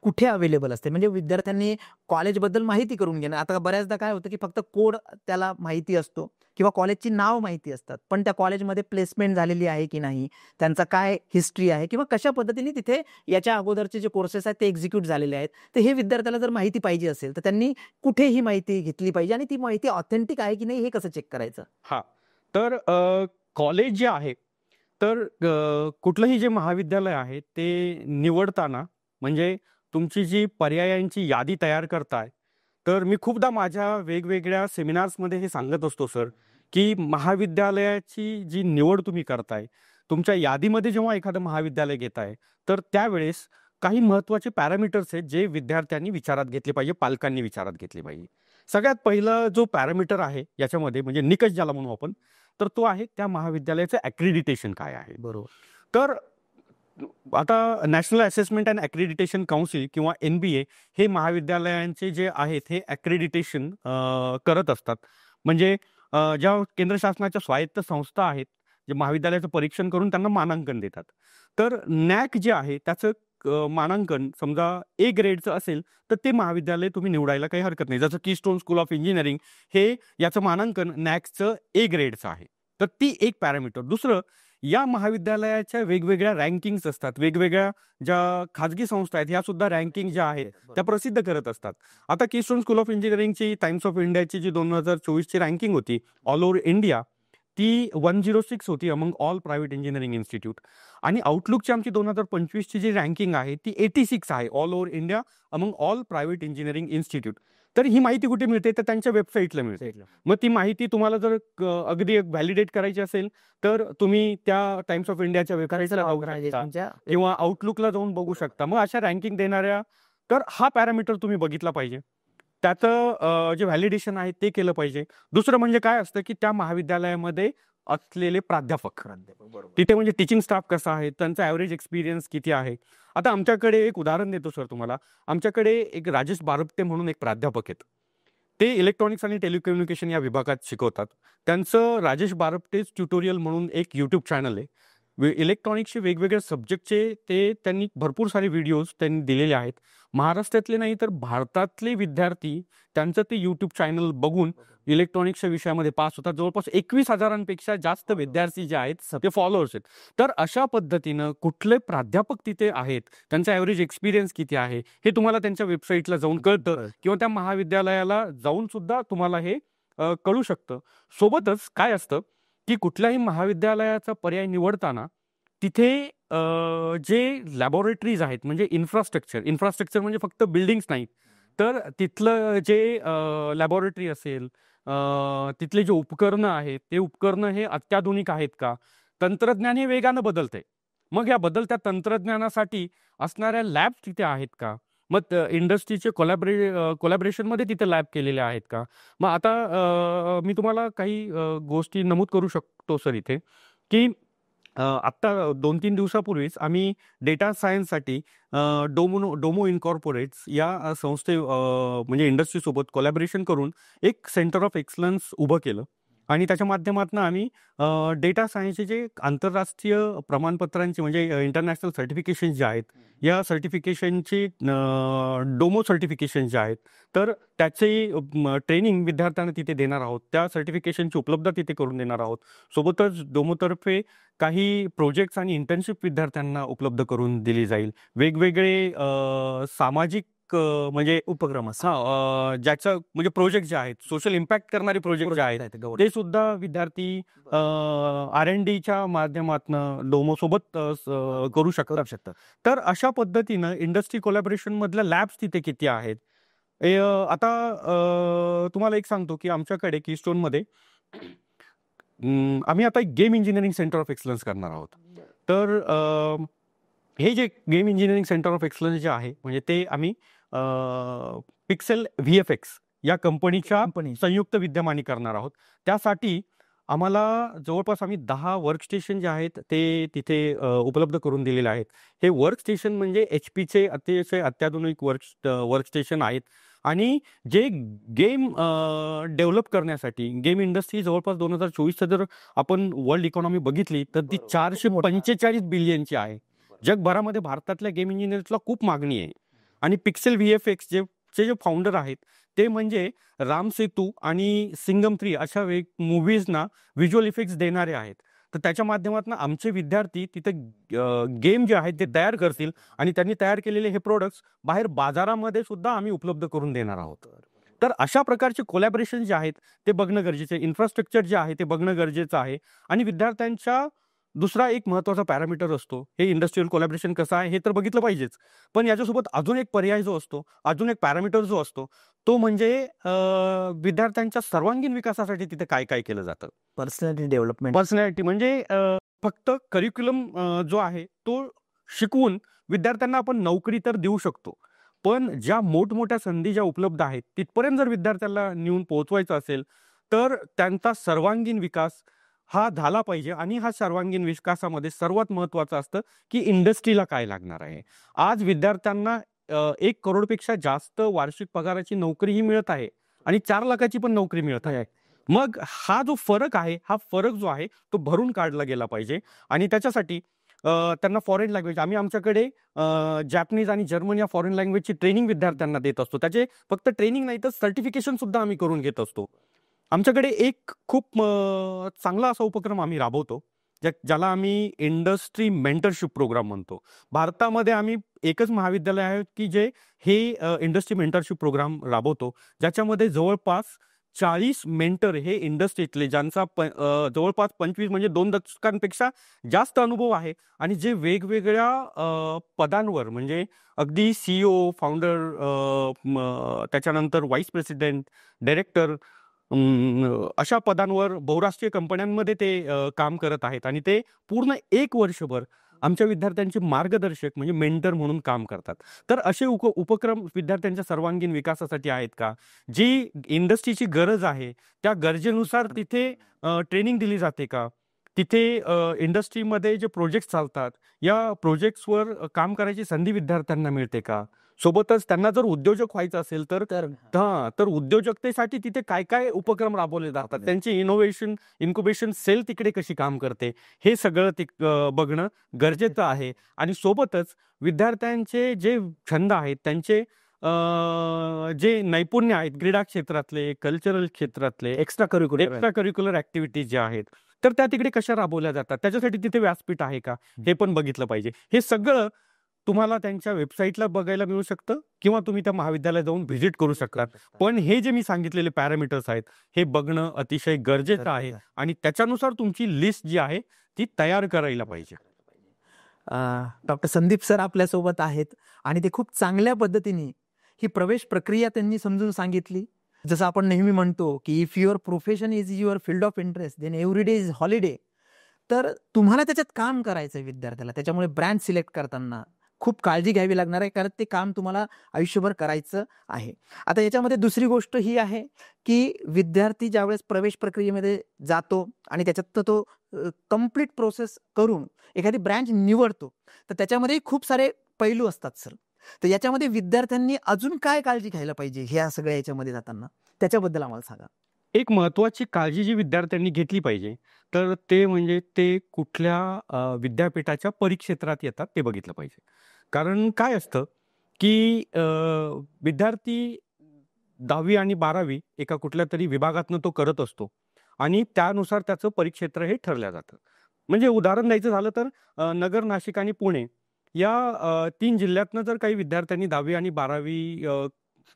कुठे अवेलेबल असते? म्हणजे विद्यार्थ्यांनी कॉलेजबद्दल माहिती करून घेणं. आता बऱ्याचदा काय होतं, की फक्त कोड त्याला माहिती असतो किंवा कॉलेजची नाव माहिती असतात, पण त्या कॉलेजमध्ये प्लेसमेंट झालेली आहे की नाही, त्यांचा काय हिस्ट्री आहे किंवा कशा पद्धतीने तिथे याच्या अगोदरचे जे कोर्सेस आहेत ते एक्झिक्यूट झालेले आहेत. तर हे विद्यार्थ्याला जर माहिती पाहिजे असेल तर त्यांनी कुठे ही माहिती घेतली पाहिजे आणि ती माहिती ऑथेंटिक आहे की नाही हे कसं चेक करायचं? तर कॉलेज जे आहे, तर कुठलंही जे महाविद्यालय आहे ते निवडताना म्हणजे तुमची जी पर्यायांची यादी तयार करताय, तर मी खूपदा माझ्या वेगवेगळ्या सेमिनार्समध्ये हे सांगत असतो सर, की महाविद्यालयाची जी निवड तुम्ही करताय, तुमच्या यादीमध्ये जेव्हा एखादं महाविद्यालय घेताय, तर त्यावेळेस काही महत्त्वाचे पॅरामीटर्स आहेत जे विद्यार्थ्यांनी विचारात घेतले पाहिजे, पालकांनी विचारात घेतले पाहिजे. सगळ्यात पहिला जो पॅरामीटर आहे याच्यामध्ये म्हणजे निकष ज्याला म्हणू आपण, तर तो आहे त्या महाविद्यालयाचं ॲक्रिडिटेशन काय आहे. बरोबर. तर आता नॅशनल असेसमेंट अँड ॲक्रिडिटेशन काउन्सिल किंवा NBA हे महाविद्यालयांचे जे आहेत हे ॲक्रिडिटेशन करत असतात. म्हणजे ज्या केंद्र शासनाच्या स्वायत्त संस्था आहेत, जे महाविद्यालयाचं परीक्षण करून त्यांना मानांकन देतात. तर नॅक जे आहे त्याचं मानांकन समजा A ग्रेडचं असेल तर ते महाविद्यालय तुम्ही निवडायला काही हरकत नाही. जसं कीस्टोन स्कूल ऑफ इंजिनिअरिंग हे याचं मानांकन नॅकचं A ग्रेडचं आहे. तर ती एक पॅरामीटर. दुसरं, या महाविद्यालयाच्या वेगवेगळ्या रँकिंग्स असतात. वेगवेगळ्या ज्या खाजगी संस्था आहेत ह्या सुद्धा रँकिंग ज्या आहेत त्या प्रसिद्ध करत असतात. आता कीस्टोन स्कूल ऑफ इंजिनिअरिंगची टाइम्स ऑफ इंडियाची जी 2024ची रँकिंग होती ऑल ओव्हर इंडिया, ती 106 होती among all private engineering institute. आणि आउटलुकची आमची 2025ची जी रँकिंग आहे ती 86 आहे all over India among all private engineering institute. तर ही माहिती कुठे मिळते? तर त्यांच्या वेबसाईटला मिळते. मग ती माहिती तुम्हाला जर अगदी व्हॅलिडेट करायची असेल तर तुम्ही त्या टाइम्स ऑफ इंडियाच्या वेबसाईटला जाऊ शकता किंवा आउटलुकला जाऊन बघू शकता. मग अशा रँकिंग देणाऱ्या, तर हा पॅरामीटर तुम्ही बघितला पाहिजे. त्याचं जे व्हॅलिडेशन आहे ते केलं पाहिजे. दुसरं म्हणजे काय असतं, की त्या महाविद्यालयामध्ये असलेले प्राध्यापक, तिथे म्हणजे टीचिंग स्टाफ कसा आहे, त्यांचा ॲव्हरेज एक्सपिरियन्स किती आहे. आता आमच्याकडे एक उदाहरण देतो सर तुम्हाला. आमच्याकडे एक राजेश बारपटे म्हणून एक प्राध्यापक आहेत. ते इलेक्ट्रॉनिक्स आणि टेलिकम्युनिकेशन या विभागात शिकवतात. त्यांचं राजेश बारपटेज ट्युटोरियल म्हणून एक यूट्यूब चॅनल आहे. इलेक्ट्रॉनिक्सचे वेगवेगळ्या सब्जेक्टचे ते त्यांनी भरपूर सारे व्हिडिओज त्यांनी दिलेले आहेत. महाराष्ट्रातले नाही तर भारतातले विद्यार्थी त्यांचं ते यूट्यूब चॅनल बघून इलेक्ट्रॉनिक्सच्या विषयामध्ये पास होतात. जवळपास 21,000पेक्षा जास्त विद्यार्थी जे आहेत ते फॉलोअर्स आहेत. तर अशा पद्धतीनं कुठले प्राध्यापक तिथे आहेत, त्यांचा ॲव्हरेज एक्सपिरियन्स किती आहे, हे तुम्हाला त्यांच्या वेबसाईटला जाऊन कळतं किंवा त्या महाविद्यालयाला जाऊन सुद्धा तुम्हाला हे कळू शकतं. सोबतच काय असतं की कुठल्याही महाविद्यालयाचा पर्याय निवडताना तिथे जे लॅबोरेटरीज आहेत म्हणजे इन्फ्रास्ट्रक्चर म्हणजे फक्त बिल्डिंग्स नाहीत, तर तिथलं जे लॅबोरेटरी असेल, तिथले जे उपकरणं आहेत ते उपकरणं हे अत्याधुनिक आहेत का, तंत्रज्ञान हे वेगानं बदलतंय, मग या बदलत्या तंत्रज्ञानासाठी असणाऱ्या लॅब तिथे आहेत का, मग इंडस्ट्रीचे कोलॅबरेशनमध्ये तिथे लॅब केलेले आहेत का. मग आता मी तुम्हाला काही गोष्टी नमूद करू शकतो सर इथे, की आत्ता 2-3 दिवसापूर्वीच आम्ही डेटा सायन्ससाठी डोमो इन्कॉर्पोरेट्स या म्हणजे इंडस्ट्रीसोबत कोलॅबरेशन करून एक सेंटर ऑफ एक्सलन्स उभं केलं आणि त्याच्या माध्यमातून आम्ही डेटा सायन्सचे जे आंतरराष्ट्रीय प्रमाणपत्रांचे म्हणजे इंटरनॅशनल सर्टिफिकेशन जे आहेत, या सर्टिफिकेशनचे डोमो सर्टिफिकेशन जे आहेत, तर त्याचे ट्रेनिंग विद्यार्थ्यांना तिथे देणार आहोत. त्या सर्टिफिकेशनची उपलब्धता तिथे करून देणार आहोत. सोबतच डोमोतर्फे काही प्रोजेक्ट्स आणि इंटर्नशिप विद्यार्थ्यांना उपलब्ध करून दिली जाईल. वेगवेगळे सामाजिक म्हणजे उपक्रम ज्याचं म्हणजे प्रोजेक्ट जे आहेत, सोशल इम्पॅक्ट करणारे प्रोजेक्ट जे आहेत ते सुद्धा विद्यार्थी R&Dच्या माध्यमातून डोमो सोबत करू शकतात. तर अशा पद्धतीनं इंडस्ट्री कोलॅबरेशन मधल्या लॅब्स तिथे किती आहेत. आता तुम्हाला एक सांगतो की आमच्याकडे कीस्टोनमध्ये आम्ही आता एक game engineering centre of excellence करणार आहोत. तर हे जे game engineering centre of excellence जे आहे म्हणजे ते आम्ही पिक्सेल VFX या कंपनीच्या संयुक्त विद्यमानी करणार आहोत. त्यासाठी आम्हाला जवळपास आम्ही 10 वर्कस्टेशन जे आहेत ते तिथे उपलब्ध करून दिलेले आहेत. हे वर्कस्टेशन म्हणजे HPचे अतिशय अत्याधुनिक वर्कस्टेशन आहेत आणि जे गेम डेव्हलप करण्यासाठी गेम इंडस्ट्री जवळपास 2024 जर आपण वर्ल्ड इकॉनॉमी बघितली तर ती 445 बिलियनची आहे. जगभरामध्ये भारतातल्या गेम इंजिनिअर्सला खूप मागणी आहे आणि पिक्सेल VFX जे फाउंडर आहेत ते म्हणजे राम सेतू आणि सिंगम 3 अशा मूव्हीजना व्हिज्युअल इफेक्ट्स देणारे आहेत. तर त्याच्या माध्यमातून आमचे विद्यार्थी तिथे गेम जे आहेत ते तयार करतील आणि त्यांनी तयार केलेले हे प्रोडक्ट्स बाहेर बाजारामध्ये सुद्धा आम्ही उपलब्ध करून देणार आहोत. तर अशा प्रकारचे कोलॅबरेशन जे आहेत ते बघणं गरजेचं आहे. इन्फ्रास्ट्रक्चर जे आहे ते बघणं गरजेचं आहे आणि विद्यार्थ्यांच्या दुसरा एक महत्त्वाचा पॅरामीटर असतो, हे इंडस्ट्रियल कोलॅबरेशन कसं आहे हे तर बघितलं पाहिजेच, पण याच्यासोबत अजून एक पर्याय जो असतो, अजून एक पॅरामीटर जो असतो तो म्हणजे विद्यार्थ्यांच्या सर्वांगीण विकासासाठी तिथे काय काय केलं जातं. पर्सनॅलिटी म्हणजे फक्त करिक्युलम जो आहे तो शिकवून विद्यार्थ्यांना आपण नोकरी तर देऊ शकतो, पण ज्या मोठमोठ्या संधी ज्या उपलब्ध आहेत तिथपर्यंत जर विद्यार्थ्याला नेऊन पोहोचवायचं असेल तर त्यांचा सर्वांगीण विकास हा झाला पाहिजे. आणि हा सर्वांगीण विकासामध्ये सर्वात महत्त्वाचं असतं की इंडस्ट्रीला काय लागणार आहे. आज विद्यार्थ्यांना 1 करोडपेक्षा जास्त वार्षिक पगाराची नोकरीही मिळत आहे आणि 4 लाखाची पण नोकरी मिळत आहे. मग हा जो फरक आहे, हा फरक जो आहे तो भरून काढला गेला पाहिजे आणि त्याच्यासाठी त्यांना फॉरेन लँग्वेज आम्ही आमच्याकडे जॅपनीज आणि जर्मन या फॉरेन लँग्वेजची ट्रेनिंग विद्यार्थ्यांना देत असतो. त्याचे फक्त ट्रेनिंग नाही तर सर्टिफिकेशन सुद्धा आम्ही करून घेत असतो. आमच्याकडे एक खूप चांगला असा उपक्रम आम्ही राबवतो ज्याला आम्ही इंडस्ट्री मेंटरशिप प्रोग्राम म्हणतो. भारतामध्ये आम्ही एकच महाविद्यालय आहे की जे हे इंडस्ट्री मेंटरशिप प्रोग्राम राबवतो, ज्याच्यामध्ये जवळपास 40 मेंटर हे इंडस्ट्रीतले ज्यांचा जवळपास 25 म्हणजे 2 दशकांपेक्षा जास्त अनुभव आहे आणि जे वेगवेगळ्या पदांवर म्हणजे अगदी CEO, फाउंडर, त्याच्यानंतर व्हाईस प्रेसिडेंट, डायरेक्टर अशा पदांवर बहुराष्ट्रीय कंपन्यांमध्ये ते काम करत आहेत आणि ते पूर्ण 1 वर्षभर आमच्या विद्यार्थ्यांचे मार्गदर्शक म्हणजे मेंटर म्हणून काम करतात. तर असे उपक्रम विद्यार्थ्यांच्या सर्वांगीण विकासासाठी आहेत का, जी इंडस्ट्रीची गरज आहे त्या गरजेनुसार तिथे ट्रेनिंग दिली जाते का, तिथे इंडस्ट्रीमध्ये जे प्रोजेक्ट्स चालतात या प्रोजेक्ट्सवर काम करायची संधी विद्यार्थ्यांना मिळते का. सोबतच त्यांना जर उद्योजक व्हायचं असेल तर तर तर उद्योजकतेसाठी तिथे काय काय उपक्रम राबवले जातात, त्यांची इन्क्युबेशन सेल तिकडे कशी काम करते, हे सगळं बघणं गरजेचं आहे. आणि सोबतच विद्यार्थ्यांचे जे छंद आहेत, त्यांचे जे नैपुण्य आहेत क्रीडा क्षेत्रातले, कल्चरल क्षेत्रातले, एक्स्ट्रा करिक्युलर ऍक्टिव्हिटीज ज्या आहेत, तर त्या तिकडे कशा राबवल्या जातात, त्याच्यासाठी तिथे व्यासपीठ आहे का, हे पण बघितलं पाहिजे. हे सगळं तुम्हाला त्यांच्या वेबसाईटला बघायला मिळू शकतं किंवा तुम्ही त्या महाविद्यालयात जाऊन व्हिजिट करू शकता. पण हे जे मी सांगितलेले पॅरामीटर्स आहेत, हे बघणं अतिशय गरजेचं आहे आणि त्याच्यानुसार तुमची लिस्ट जी आहे ती तयार करायला पाहिजे. डॉक्टर संदीप सर आपल्यासोबत आहेत आणि ते खूप चांगल्या पद्धतीने ही प्रवेश प्रक्रिया त्यांनी समजून सांगितली. जसं आपण नेहमी म्हणतो की if your profession is your field of interest then every day is holiday. तर तुम्हाला त्याच्यात काम करायचं आहे विद्यार्थ्याला, त्याच्यामुळे ब्रँड सिलेक्ट करताना खूप काळजी घ्यावी लागणार आहे, कारण ते काम तुम्हाला आयुष्यभर करायचं आहे. आता याच्यामध्ये दुसरी गोष्ट ही आहे की विद्यार्थी ज्यावेळेस प्रवेश प्रक्रियेमध्ये जातो आणि त्याच्यात तो कंप्लीट प्रोसेस करून एखादी ब्रँच निवडतो, तर त्याच्यामध्ये खूप सारे पैलू असतात सर. तर याच्यामध्ये विद्यार्थ्यांनी अजून काय काळजी घ्यायला पाहिजे ह्या सगळ्या याच्यामध्ये जाताना, त्याच्याबद्दल आम्हाला सांगा. एक महत्वाची काळजी जी विद्यार्थ्यांनी घेतली पाहिजे, तर ते म्हणजे ते कुठल्या विद्यापीठाच्या परिक्षेत्रात येतात ते बघितलं पाहिजे. कारण काय असतं की विद्यार्थी 10वी आणि 12वी एका कुठल्या तरी विभागातनं तो करत असतो आणि त्यानुसार त्याचं परिक्षेत्र हे ठरलं जातं. म्हणजे उदाहरण द्यायचं झालं तर नगर, नाशिक आणि पुणे या 3 जिल्ह्यातनं जर काही विद्यार्थ्यांनी 10वी आणि 12वी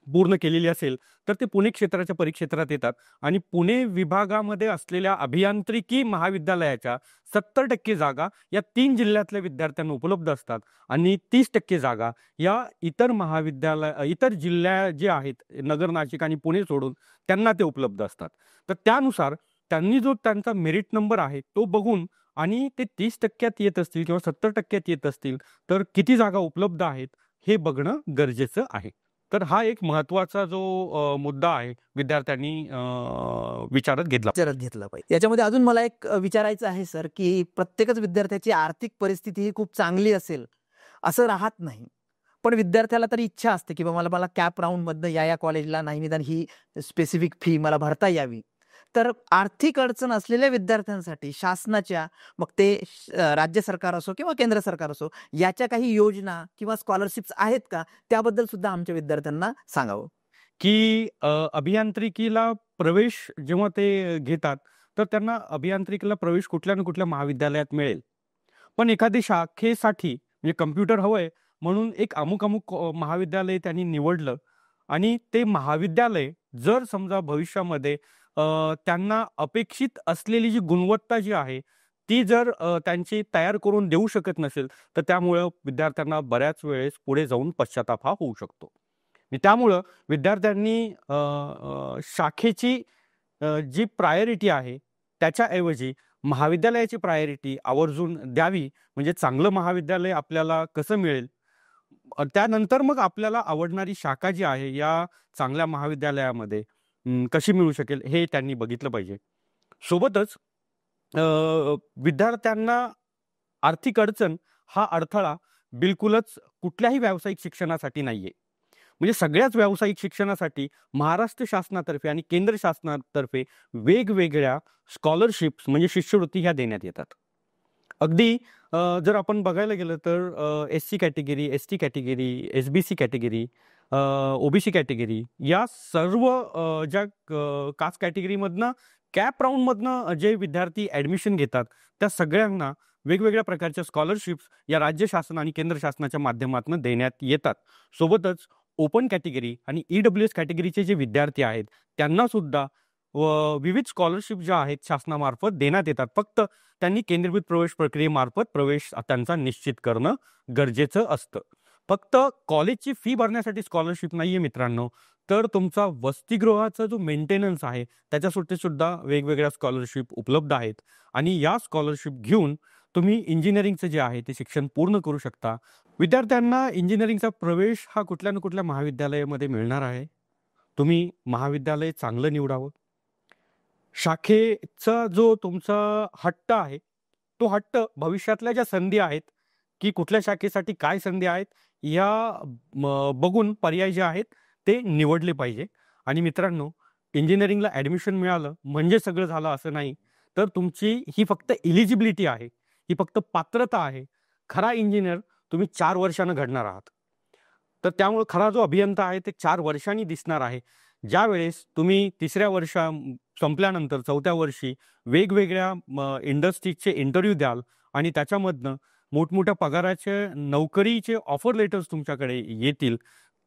पूर्ण केलेली असेल, तर ते पुणे क्षेत्राच्या परिक्षेत्रात येतात आणि पुणे विभागामध्ये असलेल्या अभियांत्रिकी महाविद्यालयाच्या 70% जागा या 3 जिल्ह्यातल्या विद्यार्थ्यांना उपलब्ध असतात आणि 30% जागा या इतर जिल्ह्या जे आहेत नगर, नाशिक आणि पुणे सोडून त्यांना ते उपलब्ध असतात. तर त्यानुसार त्यांनी जो त्यांचा मेरिट नंबर आहे तो बघून आणि ते 30% येत असतील किंवा 70% येत असतील, तर किती जागा उपलब्ध आहेत हे बघणं गरजेचं आहे. तर हा एक महत्वाचा जो मुद्दा आहे विद्यार्थ्यांनी विचारात घेतला पाहिजे. याच्यामध्ये अजून मला एक विचारायचं आहे सर, की प्रत्येकच विद्यार्थ्याची आर्थिक परिस्थिती ही खूप चांगली असेल असं राहत नाही. पण विद्यार्थ्याला तरी इच्छा असते की मला कॅप राऊंड मधनं या कॉलेजला नाही, निदान ही स्पेसिफिक फी मला भरता यावी. तर आर्थिक अडचण असलेल्या विद्यार्थ्यांसाठी शासनाच्या, मग ते राज्य सरकार असो किंवा केंद्र सरकार असो, याच्या काही योजना किंवा स्कॉलरशिप्स आहेत का, त्याबद्दल सुद्धा आमच्या विद्यार्थ्यांना सांगावं. की अभियांत्रिकीला प्रवेश जेव्हा ते घेतात, तर त्यांना अभियांत्रिकीला प्रवेश कुठल्या ना कुठल्या महाविद्यालयात मिळेल. पण एखादी शाखेसाठी म्हणजे कम्प्युटर हवंय म्हणून एक अमुक महाविद्यालय त्यांनी निवडलं आणि ते महाविद्यालय जर समजा भविष्यामध्ये त्यांना अपेक्षित असलेली जी गुणवत्ता जी आहे ती जर त्यांची तयार करून देऊ शकत नसेल, तर त्यामुळं विद्यार्थ्यांना बऱ्याच वेळेस पुढे जाऊन पश्चाताप हा होऊ शकतो. त्यामुळं विद्यार्थ्यांनी शाखेची जी प्रायोरिटी आहे त्याच्याऐवजी महाविद्यालयाची प्रायोरिटी आवर्जून द्यावी. म्हणजे चांगलं महाविद्यालय आपल्याला कसं मिळेल, त्यानंतर मग आपल्याला आवडणारी शाखा जी आहे या चांगल्या महाविद्यालयामध्ये कशी मिळू शकेल हे त्यांनी बघितलं पाहिजे. सोबतच विद्यार्थ्यांना आर्थिक अडचण हा अडथळा बिलकुलच कुठल्याही व्यावसायिक शिक्षणासाठी नाहीये. म्हणजे सगळ्याच व्यावसायिक शिक्षणासाठी महाराष्ट्र शासनातर्फे आणि केंद्र शासनातर्फे वेगवेगळ्या स्कॉलरशिप्स म्हणजे शिष्यवृत्ती ह्या देण्यात येतात. अगदी जर आपण बघायला गेलं तर SC category, ST category, SBC category, OBC category या सर्व ज्या कास्ट कॅटेगरीमधनं कॅप राऊंडमधनं जे विद्यार्थी ॲडमिशन घेतात त्या सगळ्यांना वेगवेगळ्या प्रकारच्या स्कॉलरशिप्स या राज्य शासन आणि केंद्र शासनाच्या माध्यमातून देण्यात येतात. सोबतच ओपन कॅटेगरी आणि EWS कॅटेगरीचे जे विद्यार्थी आहेत त्यांना सुद्धा विविध स्कॉलरशिप ज्या आहेत शासनामार्फत देण्यात येतात. फक्त त्यांनी केंद्रीभूत प्रवेश प्रक्रियेमार्फत प्रवेश त्यांचा निश्चित करणं गरजेचं असतं. फक्त कॉलेजची फी भरण्यासाठी स्कॉलरशिप नाहीये मित्रांनो, तर तुमचा वसतिगृहाचा जो मेंटेनन्स आहे त्याच्यासाठी सुद्धा वेगवेगळ्या स्कॉलरशिप उपलब्ध आहेत आणि या स्कॉलरशिप घेऊन तुम्ही इंजिनिअरिंगचं जे आहे ते शिक्षण पूर्ण करू शकता. विद्यार्थ्यांना इंजिनिअरिंगचा प्रवेश हा कुठल्या ना कुठल्या महाविद्यालयामध्ये मिळणार आहे. तुम्ही महाविद्यालय चांगलं निवडावं. शाखेचा जो तुमचा हट्ट आहे तो हट्ट भविष्यातल्या ज्या संधी आहेत की कुठल्या शाखेसाठी काय संधी आहेत या बघून पर्याय जे आहेत ते निवडले पाहिजे. आणि मित्रांनो, इंजिनिअरिंगला ॲडमिशन मिळालं म्हणजे सगळं झालं असं नाही. तर तुमची ही फक्त एलिजिबिलिटी आहे, ही फक्त पात्रता आहे. खरा इंजिनियर तुम्ही 4 वर्षानं घडणार आहात. तर त्यामुळे खरा जो अभियंता आहे ते 4 वर्षांनी दिसणार आहे. ज्यावेळेस तुम्ही 3ऱ्या वर्षा संपल्यानंतर 4थ्या वर्षी वेगवेगळ्या इंडस्ट्रीजचे इंटरव्ह्यू द्याल आणि त्याच्यामधनं मोठमोठ्या पगाराचे नोकरीचे ऑफर लेटर्स तुमच्याकडे येतील.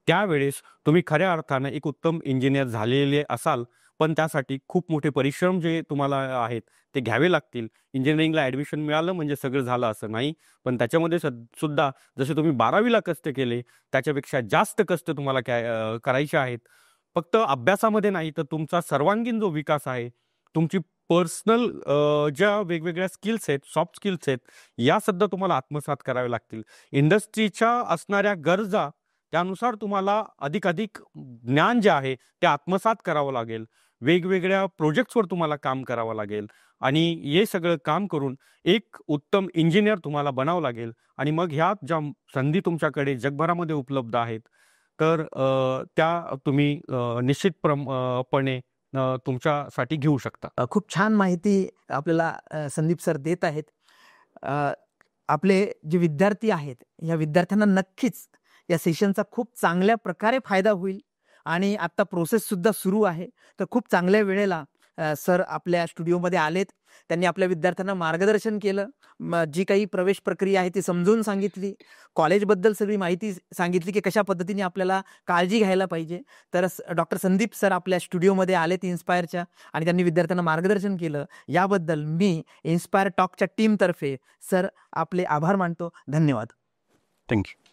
त्यावेळेस तुम्ही खऱ्या अर्थानं एक उत्तम इंजिनियर झालेले असाल. पण त्यासाठी खूप मोठे परिश्रम जे तुम्हाला आहेत ते घ्यावे लागतील. इंजिनिअरिंगला ॲडमिशन मिळालं म्हणजे सगळं झालं असं नाही. पण त्याच्यामध्ये सुद्धा जसे तुम्ही 12वीला कष्ट केले त्याच्यापेक्षा जास्त कष्ट तुम्हाला करायचे आहेत. फक्त अभ्यासामध्ये नाही तर तुमचा सर्वांगीण जो विकास आहे, तुमची पर्सनल ज्या वेगवेगळ्या स्किल्स आहेत, सॉफ्ट स्किल्स आहेत, या सुद्धा तुम्हाला आत्मसात कराव्या लागतील. इंडस्ट्रीच्या असणाऱ्या गरजा त्यानुसार तुम्हाला अधिकाधिक ज्ञान जे आहे ते आत्मसात करावं लागेल. वेगवेगळ्या प्रोजेक्ट्सवर तुम्हाला काम करावं लागेल आणि हे सगळं काम करून एक उत्तम इंजिनियर तुम्हाला बनावं लागेल. आणि मग ह्या ज्या संधी तुमच्याकडे जगभरामध्ये उपलब्ध आहेत तर त्या तुम्ही निश्चितपणे तुमच्यासाठी घेऊ शकता. खूप छान माहिती आपल्याला संदीप सर देत आहेत. आपले जे विद्यार्थी आहेत या विद्यार्थ्यांना नक्कीच या सेशनचा खूप चांगल्या प्रकारे फायदा होईल. आणि आत्ता प्रोसेससुद्धा सुरू आहे. तर खूप चांगल्या वेळेला सर आपल्या स्टुडिओमध्ये आलेत. त्यांनी आपल्या विद्यार्थ्यांना मार्गदर्शन केलं. जी काही प्रवेश प्रक्रिया आहे ती समजून सांगितली. कॉलेजबद्दल सगळी माहिती सांगितली की कशा पद्धतीने आपल्याला काळजी घ्यायला पाहिजे. तर डॉक्टर संदीप सर आपल्या स्टुडिओमध्ये आलेत इन्स्पायरच्या आणि त्यांनी विद्यार्थ्यांना मार्गदर्शन केलं. याबद्दल मी इन्स्पायर टॉकच्या टीमतर्फे सर आपले आभार मानतो. धन्यवाद. थँक्यू.